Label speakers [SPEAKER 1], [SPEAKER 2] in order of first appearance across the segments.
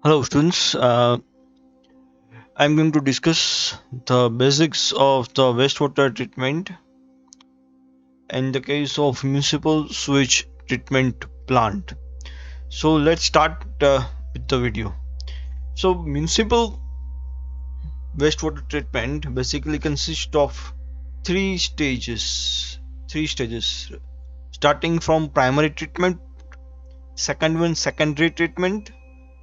[SPEAKER 1] Hello, students. I'm going to discuss the basics of the wastewater treatment in the case of municipal sewage treatment plant. So let's start with the video. So municipal wastewater treatment basically consists of three stages. Three stages, starting from primary treatment, second one secondary treatment,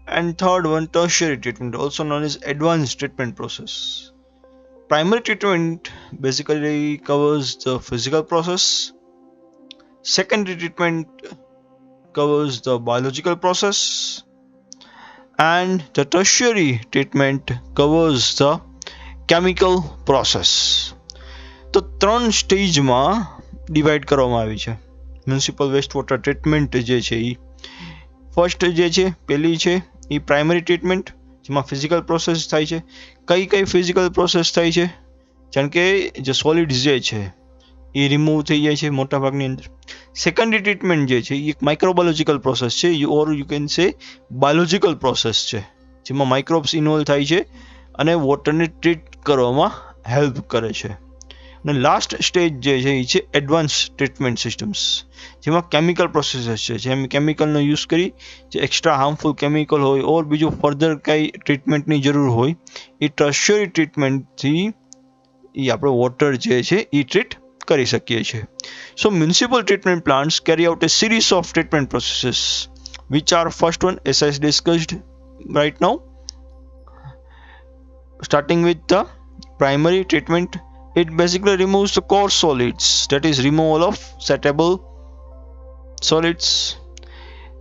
[SPEAKER 1] and third one tertiary treatment, also known as advanced treatment process. Primary treatment basically covers the physical process. Secondary treatment covers the biological process. And the tertiary treatment covers the chemical process. તો ત્રણ સ્ટેજમાં divide કરવામાં આવી છે municipal waste water treatment જે છે એ first જે છે પહેલી છે એ પ્રાઇમરી ટ્રીટમેન્ટ જેમાં ફિઝિકલ પ્રોસેસ થાય છે. કઈ ફિઝિકલ પ્રોસેસ થાય છે? જેમ કે જે સોલિડ્સ જે છે એ રિમૂવ થઈ જાય છે મોટા ભાગની અંદર. સેકન્ડરી ટ્રીટમેન્ટ જે છે એ એક માઇક્રોબાયોલોજીકલ પ્રોસેસ છે, or you can say biological process છે, જેમાં માઇક્રોબ્સ ઇન્વોલ્વ થાય છે અને વોટરને ટ્રીટ કરવામાં હેલ્પ કરે છે. અને લાસ્ટ સ્ટેજ જે છે એ છે એડવાન્સ ટ્રીટમેન્ટ સિસ્ટમ્સ, જેમાં કેમિકલ પ્રોસેસીસ છે, જેમ કેમિકલનો યુઝ કરી જે એક્સ્ટ્રા હાર્મફુલ કેમિકલ હોય ઓર બીજું ફર્ધર કંઈ ટ્રીટમેન્ટની જરૂર હોય એ ટર્શરી ટ્રીટમેન્ટથી એ આપણે વોટર જે છે એ ટ્રીટ કરી શકીએ છીએ. So municipal treatment plants carry out a series of treatment processes, which are first one as I discussed right now. Starting with the primary treatment, it basically removes the coarse solids, that is removal of settable solids.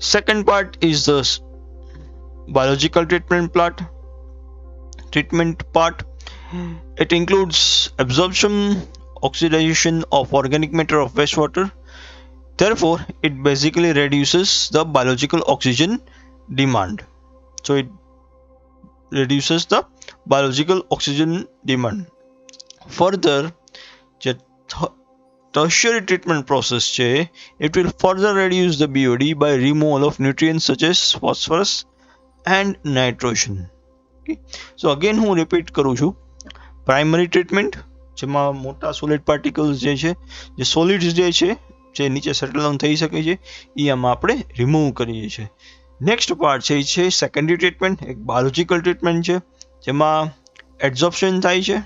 [SPEAKER 1] Second part is the biological treatment part. It includes absorption, oxidation of organic matter of wastewater. Therefore, it basically reduces the biological oxygen demand. So it reduces the biological oxygen demand. Further, the tertiary treatment process it will further reduce the BOD by removal of nutrients such as phosphorus and nitrogen. Okay. So again હું repeat કરું છું. Primary treatment જેમાં મોટા solid particles જે છે, જે solids જે નીચે સેટલ ડાઉન થઈ શકે છે એ આમાં આપણે રિમૂવ કરીએ છીએ. નેક્સ્ટ પાર્ટ છે સેકન્ડરી ટ્રીટમેન્ટ, એક બાયોલોજીકલ ટ્રીટમેન્ટ છે, જેમાં એબ્ઝોર્પ્શન થાય છે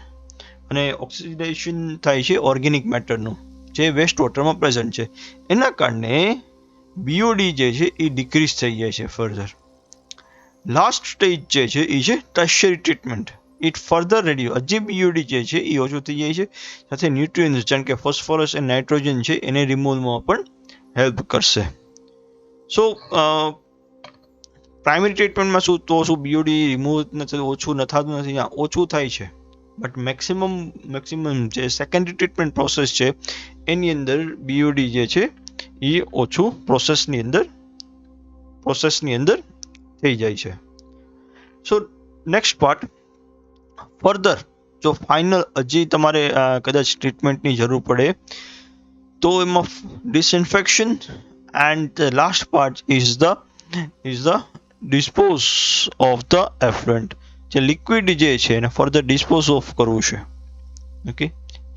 [SPEAKER 1] અને ઓક્સિડેશન થાય છે ઓર્ગેનિક મેટરનું જે વેસ્ટ વોટરમાં પ્રેઝન્ટ છે. એના કારણે બીઓડી જે છે એ ડિક્રીઝ થઈ જાય છે ફર્ધર. લાસ્ટ સ્ટેજ જે છે એ છે tertiary treatment. It further reduce હજી બીઓડી જે છે એ ઓછું થઈ જાય છે, સાથે ન્યુટ્રિયન્ટ્સ જેમ કે ફોસ્ફરસ અને નાઇટ્રોજન છે એને રિમૂવમાં પણ હેલ્પ કરશે. સો પ્રાઇમરી ટ્રીટમેન્ટમાં શું બીઓડી રિમૂવ ઓછું થતું નથી? ઓછું થાય છે, બટ મેક્સિમમ જે સેકન્ડરી ટ્રીટમેન્ટ પ્રોસેસ છે એની અંદર બીઓડી જે છે એ ઓછું પ્રોસેસની અંદર થઈ જાય છે. સો નેક્સ્ટ પાર્ટ, ફર્ધર જો ફાઇનલ હજી તમારે કદાચ ટ્રીટમેન્ટની જરૂર પડે તો એમાં disinfection and the last part is the dispose of the effluent. જે લિક્વિડ જે છે એને ફર્ધર ડિસ્પોઝ ઓફ કરવું છે. ઓકે,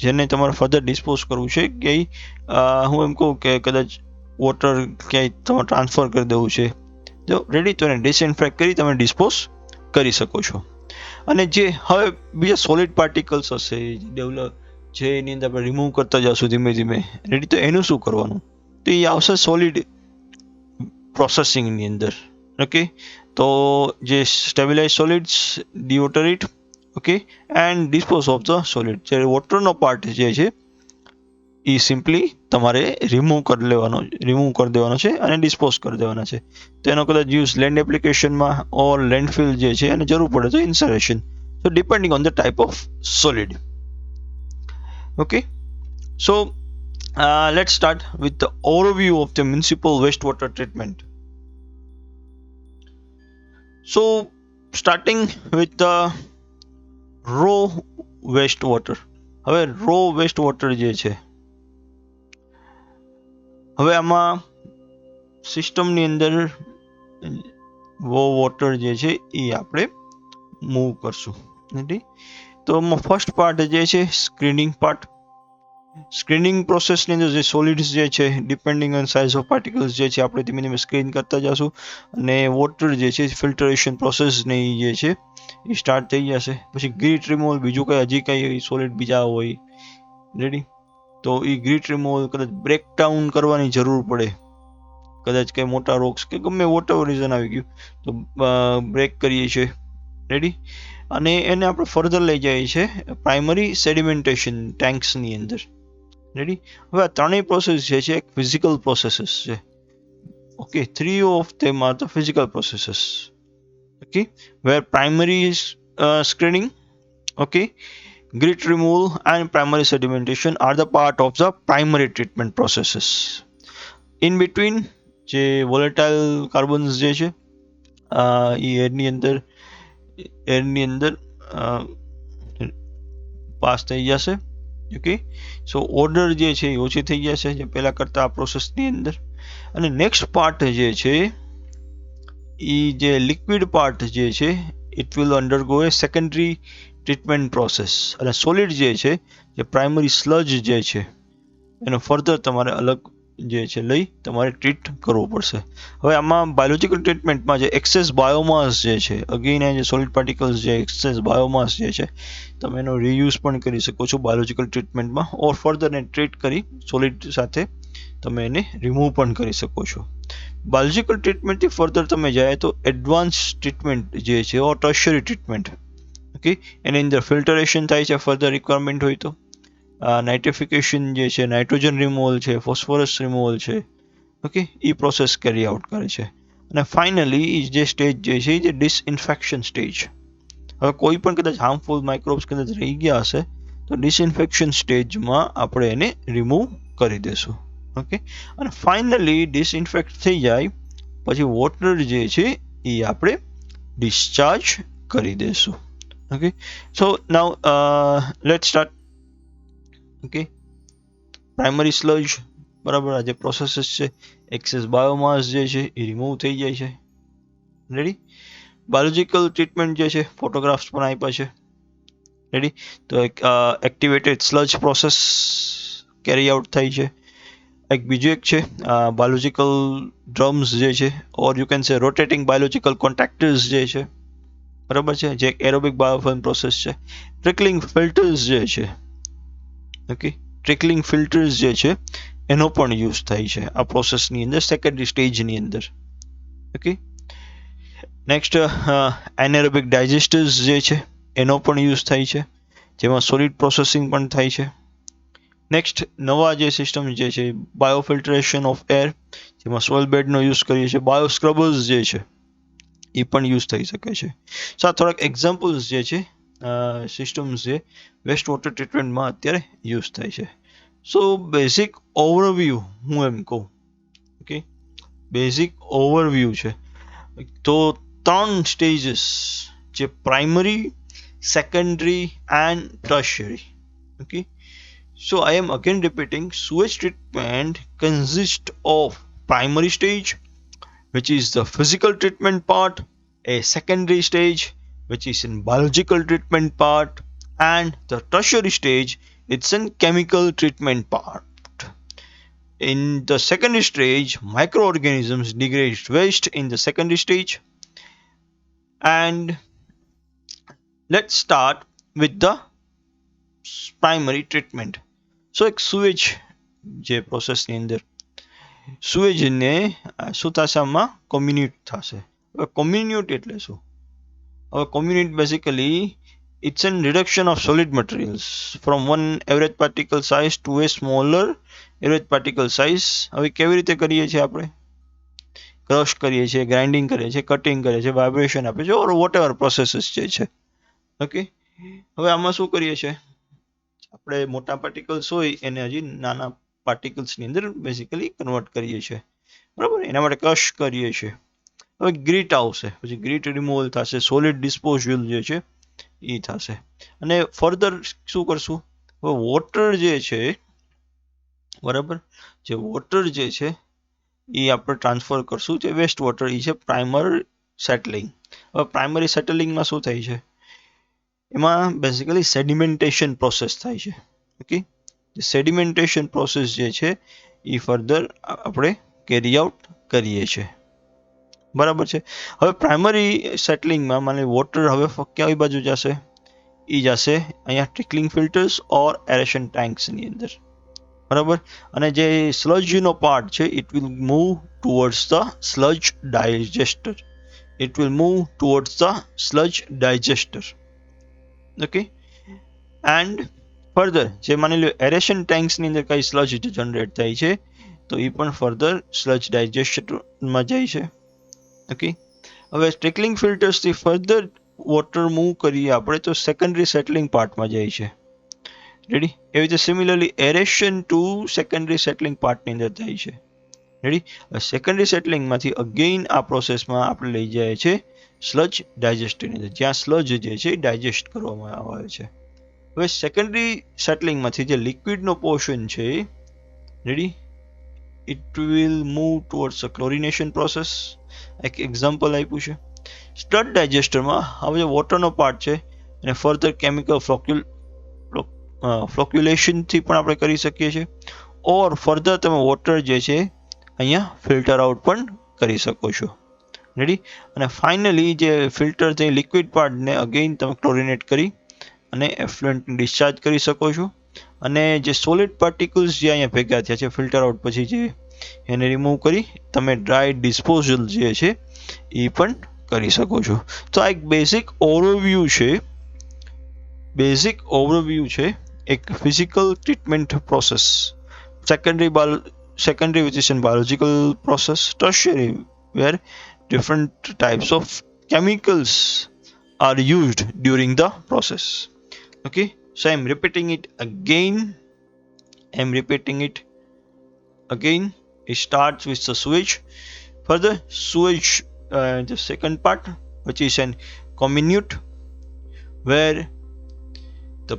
[SPEAKER 1] જેને તમારે ફર્ધર ડિસ્પોઝ કરવું છે કે હું એમ કહું કે કદાચ વોટર ક્યાંય તમારે ટ્રાન્સફર કરી દેવું છે, જો રેડી તો એને ડિસઇન્ફેક્ટ કરી તમે ડિસ્પોઝ કરી શકો છો. અને જે હવે બીજા સોલિડ પાર્ટિકલ્સ હશે ડેવલપ જે એની અંદર આપણે રિમૂવ કરતા જશું ધીમે ધીમે, રેડી, તો એનું શું કરવાનું? તો એ આવશે સોલિડ પ્રોસેસિંગની અંદર. ઓકે, તો જે stabilize solids dewater it, okay, and dispose of the solid. જે વોટરનો પાર્ટ જે છે એ સિમ્પલી તમારે રિમૂવ કરી દેવાનો છે અને ડિસ્પોઝ કરી દેવાના છે. તેનો કદાચ યુઝ લેન્ડ એપ્લિકેશનમાં ઓર લેન્ડફિલ જે છે એને જરૂર પડે તો incineration. So depending on the type of solid. Okay, so let's start with the overview of the municipal wastewater treatment. So starting with the raw wastewater. હવે raw wastewater જે છે, હવે આમાં સિસ્ટમની અંદર વોટર જે છે એ આપણે મૂવ કરશું. રેડી? તો ફર્સ્ટ પાર્ટ જે છે સ્ક્રીનિંગ પાર્ટ. સ્ક્રીનિંગ પ્રોસેસની અંદર જે સોલિડ્સ જે છે depending on size of particles જે છે આપણે ધીમે ધીમે સ્ક્રીન કરતા જશું, અને વોટર જે છે ફિલ્ટરેશન પ્રોસેસની જે છે એ સ્ટાર્ટ થઈ જશે. પછી ગ્રીટ રિમૂવલ, બીજું કંઈ હજી કંઈ સોલિડ બીજા હોય, રેડી, તો એ ગ્રીટ રિમૂવલ કદાચ બ્રેકડાઉન કરવાની જરૂર પડે, કદાચ કંઈ મોટા રોક્સ કે ગમે વોટ એવર રીઝન આવી ગયું તો બ્રેક કરીએ છીએ. રેડી? અને એને આપણે ફર્ધર લઈ જઈએ છીએ પ્રાઇમરી સેડિમેન્ટેશન ટેન્ક્સની અંદર. રેડી? હવે આ ત્રણેય પ્રોસેસ જે છે એક ફિઝિકલ પ્રોસેસીસ છે. Okay, 3 of them are the physical processes. Okay, where primary is screening, okay, grit removal and primary sedimentation are the part of the primary treatment processes. In between જે volatile carbons જે છે એ એરની અંદર pass થઈ જશે. Okay, સો order જે છે એ ઓછી થઈ જશે જે પહેલા કરતા આ પ્રોસેસની અંદર. અને નેક્સ્ટ પાર્ટ જે છે એ જે લિક્વિડ પાર્ટ જે છે it will અંડરગો A secondary treatment process, અને સોલિડ જે છે જે પ્રાઇમરી સ્લજ જે છે એનો ફર્ધર તમારે અલગ જે છે લઈ તમારે ટ્રીટ કરવો પડશે. હવે આમાં બાયોલોજિકલ ટ્રીટમેન્ટમાં જે એક્સેસ બાયોમાસ જે છે, અગેન એ જે સોલિડ પાર્ટિકલ્સ જે એક્સેસ બાયોમાસ જે છે તમે એનો રીયુઝ પણ કરી શકો છો બાયોલોજિકલ ટ્રીટમેન્ટમાં, ઓર ફર્ધર એને ટ્રીટ કરી સોલિડ સાથે તમે એને રિમૂવ પણ કરી શકો છો. બાયોલોજિકલ ટ્રીટમેન્ટથી ફર્ધર તમે જાય તો એડવાન્સ ટ્રીટમેન્ટ જે છે ઓર ટર્શરી ટ્રીટમેન્ટ. ઓકે, એની અંદર ફિલ્ટરેશન થાય છે ફર્ધર રિક્વાયરમેન્ટ હોય તો, નાઇટ્રિફિકેશન જે છે, નાઇટ્રોજન રિમૂવલ છે, ફોસ્ફરસ રિમૂવલ છે, ઓકે, એ પ્રોસેસ કેરી આઉટ કરે છે. અને ફાઇનલી જે સ્ટેજ જે છે જે ડિસઇન્ફેક્શન સ્ટેજ. હવે કોઈ પણ કદાચ હાર્મફુલ માઇક્રોબ્સ કદાચ રહી ગયા હશે તો ડિસઇન્ફેક્શન સ્ટેજમાં આપણે એને રિમૂવ કરી દેશું. ઓકે, અને ફાઇનલી ડિસઇન્ફેક્ટ થઈ જાય પછી વોટર જે છે એ આપણે ડિસ્ચાર્જ કરી દેશું. Okay, so now let start. Okay, primary sludge, બરાબર, આ જે પ્રોસેસીસ છે એક્સેસ બાયોમાસ જે છે એ રિમૂવ થઈ જાય છે. રેડી? બાયોલોજિકલ ટ્રીટમેન્ટ જે છે ફોટોગ્રાફ્સ પણ આપ્યા છે. રેડી? તો activated sludge process carry out થાય છે. એક બીજું એક છે બાયોલોજિકલ ડ્રમ્સ જે છે, or you can say rotating biological contractors જે છે, બરાબર છે, જે એરોબિક બાયોફિલ્મ પ્રોસેસ છે. ટ્રિકલિંગ ફિલ્ટર્સ જે છે, ઓકે, ટ્રિકલિંગ ફિલ્ટર્સ જે છે એનો પણ યુઝ થાય છે આ પ્રોસેસની અંદર સેકન્ડરી સ્ટેજની અંદર. ઓકે, નેક્સ્ટ એનેરોબિક ડાયજેસ્ટર્સ જે છે એનો પણ યુઝ થાય છે, જેમાં સોલિડ પ્રોસેસિંગ પણ થાય છે. નેક્સ્ટ નવા જે સિસ્ટમ જે છે બાયોફિલ્ટરેશન ઓફ એર, જેમાં સોઇલ બેડનો યુઝ કરીએ છીએ. બાયો સ્ક્રબર્સ જે છે એ પણ યુઝ થઈ શકે છે. સો આ થોડાક એક્ઝામ્પલ્સ જે છે સિસ્ટમ્સ જે વેસ્ટ વોટર ટ્રીટમેન્ટમાં અત્યારે યુઝ થાય છે. સો બેઝિક ઓવરવ્યૂ હું એમ કહું, ઓકે, બેઝિક ઓવરવ્યૂ છે તો 3 સ્ટેજીસ જે primary, secondary and tertiary. Okay, so I am again repeating, sewage treatment consists of primary stage, which is the physical treatment part, a secondary stage which is in biological treatment part, and the tertiary stage it's in chemical treatment part. In the secondary stage, microorganisms degrade waste in the secondary stage. And let's start with the primary treatment. સો એક sewage જે પ્રોસેસની અંદર સુએજને શું થશે, આમાં કોમ્યુનિટ થશે. હવે કોમ્યુનિટ એટલે શું? હવે comminute basically it's an reduction of solid materials from one average particle size to a smaller average particle size. હવે કેવી રીતે કરીએ છીએ આપણે? ક્રશ કરીએ છીએ, ગ્રાઇન્ડિંગ કરીએ છીએ, કટિંગ કરીએ છીએ, વાઇબ્રેશન આપીએ છીએ, ઓર વોટ એવર પ્રોસેસીસ જે છે. ઓકે, હવે આમાં શું કરીએ છીએ આપણે મોટા પાર્ટિકલ્સ હોય એને હજી નાના પાર્ટિકલ્સની અંદર બેઝિકલી કન્વર્ટ કરીએ છીએ, બરાબર, એના માટે ક્રશ કરીએ છીએ. હવે ગ્રીટ આવશે, પછી ગ્રીટ રિમૂવલ થશે, સોલિડ ડિસ્પોઝલ જે છે એ થશે. અને ફર્ધર શું કરશું? હવે વોટર જે છે, બરાબર, જે વોટર જે છે એ આપણે ટ્રાન્સફર કરશું જે વેસ્ટ વોટર એ છે પ્રાઇમર સેટલિંગ. હવે પ્રાઇમરી સેટલિંગમાં શું થાય છે, એમાં બેઝિકલી સેડિમેન્ટેશન પ્રોસેસ થાય છે. ઓકે, સેડિમેન્ટેશન પ્રોસેસ જે છે એ ફર્ધર આપણે કેરી આઉટ કરીએ છીએ. બરાબર છે. હવે પ્રાઇમરી સેટલિંગમાં મને વોટર હવે કઈ બાજુ જશે, એ જશે અહીંયા ટ્રિકલિંગ ફિલ્ટર્સ ઓર એરેશન ટેન્ક્સની અંદર. બરાબર. અને જે સ્લજનો પાર્ટ છે it will move towards the sludge digester. It will move towards the sludge digester. Okay, and further જે માની લો એરેશન ટેન્ક્સની અંદર કઈ સ્લજ જનરેટ થાય છે તો એ પણ ફર્ધર સ્લજ ડાયજેસ્ટરમાં જાય છે. ઓકે, હવે ટ્રિકલિંગ ફિલ્ટર્સથી ફર્ધર વોટર મૂવ કરીએ આપણે તો સેકન્ડરી સેટલિંગ પાર્ટમાં જાય છે. રેડી. એવી રીતે સિમિલરલી એરેશન ટુ સેકન્ડરી સેટલિંગ પાર્ટની અંદર થાય છે. રેડી. સેકન્ડરી સેટલિંગમાંથી અગેઇન આ પ્રોસેસમાં આપણે લઈ જાય છે સ્લજ ડાયજેસ્ટરની અંદર, જ્યાં સ્લજ જે છે ડાયજેસ્ટ કરવામાં આવે છે. હવે સેકન્ડરી સેટલિંગમાંથી જે લિક્વિડનો પોર્શન છે, ready, it will move towards a chlorination process. એક એક્ઝામ્પલ આપ્યું છે. સ્લજ ડાયજેસ્ટરમાં હવે જે વોટરનો પાર્ટ છે એને ફર્ધર કેમિકલ ફ્લોક્યુલેશનથી પણ આપણે કરી શકીએ છીએ, ઓર ફર્ધર તમે વોટર જે છે અહીંયા ફિલ્ટર આઉટ પણ કરી શકો છો. રેડી. અને ફાઇનલી જે ફિલ્ટર થઈ લિક્વિડ પાર્ટને અગેઇન તમે ક્લોરિનેટ કરી અને એફ્લુએન્ટને ડિસ્ચાર્જ કરી શકો છો. અને જે સોલિડ પાર્ટિકલ્સ જે અહીંયા ભેગા થયા છે ફિલ્ટર આઉટ પછી જે એને રિમૂવ કરી તમે ડ્રાય ડિસ્પોઝલ જે છે એ પણ કરી શકો છો. તો આ એક બેઝિક ઓવરવ્યૂ છે એક physical treatment process. secondary which is in biological process, tertiary where different types of chemicals are used during the process. Okay, so I'm repeating it again. It starts with the sewage. Further sewage, the second part, which is an comminute, where the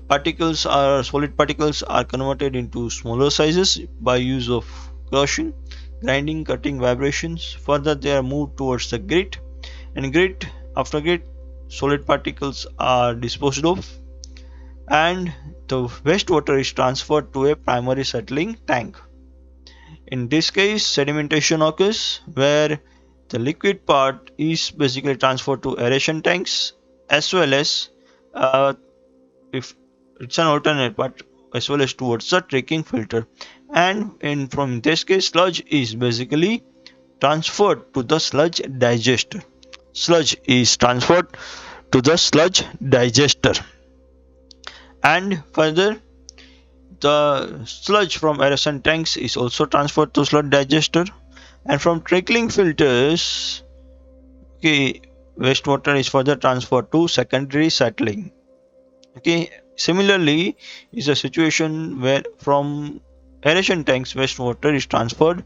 [SPEAKER 1] solid particles are converted into smaller sizes by use of crushing, grinding, cutting, vibrations. Further they are moved towards the grit, and after grit solid particles are disposed of, and the wastewater is transferred to a primary settling tank. In this case sedimentation occurs where the liquid part is basically transferred to aeration tanks, as well as if it's an alternate part, as well as towards the tracking filter. And from this case sludge is basically transferred to the sludge digester. And further the sludge from aeration tanks is also transferred to sludge digester. And from trickling filters, okay, wastewater is further transferred to secondary settling. Okay, similarly is a situation where from aeration tanks wastewater is transferred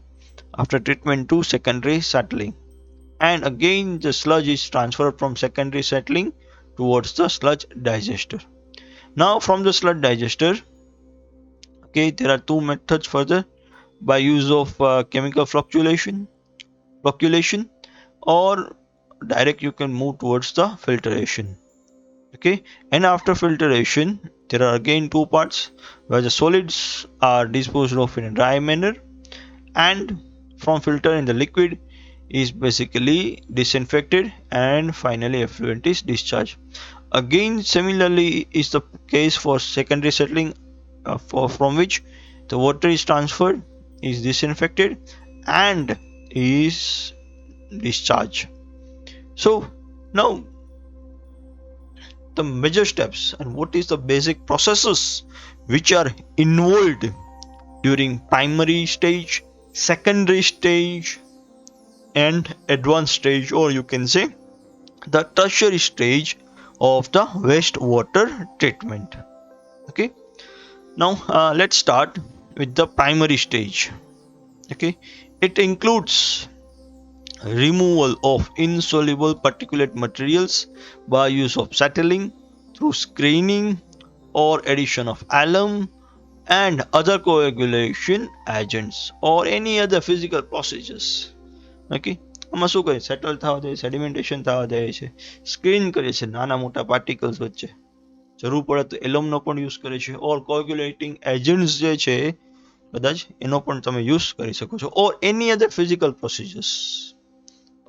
[SPEAKER 1] after treatment to secondary settling, and again the sludge is transferred from secondary settling towards the sludge digester. Now from the sludge digester, okay, there are two methods further: by use of chemical flocculation, or direct you can move towards the filtration. Okay, and after filtration there are again two parts where the solids are disposed of in a dry manner, and from filter in the liquid is basically disinfected, and finally effluent is discharged. Again similarly is the case for secondary settling, from which the water is transferred, is disinfected, and is discharged. So now the major steps and what is the basic processes which are involved during primary stage, secondary stage, and advanced stage, or you can say the tertiary stage of the wastewater treatment. Okay, now let's start with the primary stage. Okay, it includes removal of insoluble particulate materials by use of settling, through screening, or addition of alum and other coagulation agents, or any other physical procedures. Okay, આમાં શું કરે, settle થવા દે, સેડિમેન્ટેશન થવા દે છે, screen કરે છે નાના મોટા પાર્ટિકલ્સ વચ્ચે, જરૂર પડે તો એલોમનો પણ યુઝ કરે છે, ઓર કોગ્યુલેટિંગ એજન્ટ્સ જે છે કદાચ એનો પણ તમે યુઝ કરી શકો છો, ઓર એની અધર ફિઝિકલ પ્રોસિજર્સ.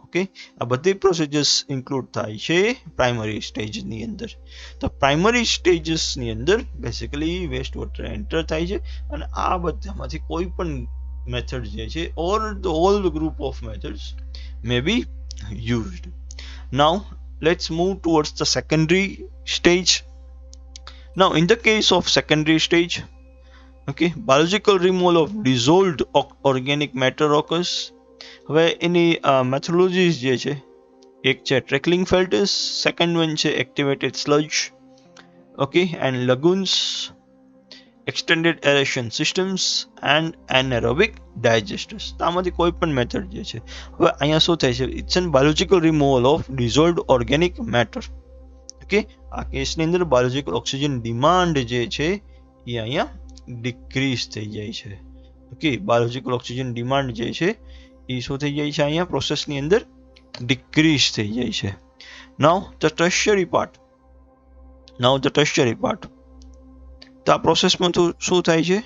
[SPEAKER 1] ઓકે, આ બધી પ્રોસિજર્સ ઇન્ક્લુડ થાય છે પ્રાઇમરી સ્ટેજની અંદર. તો પ્રાઇમરી સ્ટેજીસની અંદર બેસિકલી વેસ્ટ વોટર એન્ટર થાય છે, અને આ બધામાંથી કોઈ પણ મેથડ જે છે or the whole group of methods may be used. Now let's move towards the secondary stage. Now in the case of secondary stage, okay, biological removal of dissolved organic matter occurs. હવે એની મેથોલોજીસ જે છે, એક છે trickling filters, second one છે activated sludge, okay, and lagoons, extended aeration systems and anaerobic digesters. તો આમાંથી કોઈ પણ મેથડ જે છે, હવે અહીંયા શું થાય છે, it's an biological removal of dissolved organic matter. Okay, આ કેસની અંદર બાયોલોજિકલ ઓક્સિજન ડિમાન્ડ જે છે એ અહીંયા ડિક્રીઝ થઈ જાય છે. ઓકે, બાયોલોજિકલ ઓક્સિજન ડિમાન્ડ જે છે એ શું થઈ જાય છે, અહીંયા પ્રોસેસની અંદર ડિક્રીઝ થઈ જાય છે. Now the tertiary part. તો આ પ્રોસેસમાં શું થાય છે,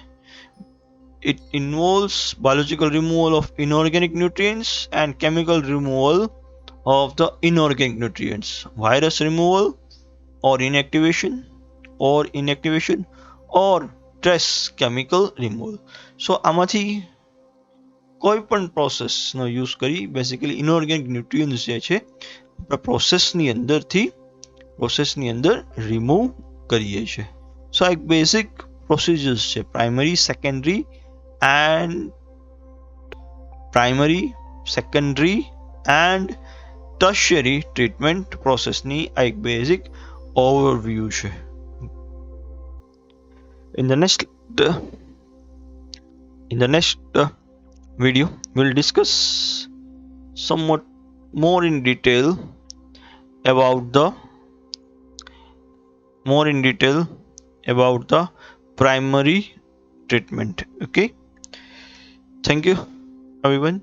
[SPEAKER 1] it involves biological removal of inorganic nutrients and chemical removal of the inorganic nutrients, virus removal or inactivation or trace chemical removal. So આમાંથી કોઈ પણ પ્રોસેસનો યુઝ કરી બેસિકલી ઇનઓર્ગેનિક ન્યુટ્રિયન્ટ્સ જે છે પ્રોસેસની અંદર રિમૂવ કરીએ છીએ. સો એક બેસિક પ્રોસિજર્સ છે પ્રાઇમરી, સેકન્ડરી એન્ડ ટર્શિયરી ટ્રીટમેન્ટ પ્રોસેસની આ એક બેઝિક ઓવરવ્યૂ છે. In the next video, we'll discuss somewhat more in detail about the primary treatment. Okay, thank you everyone.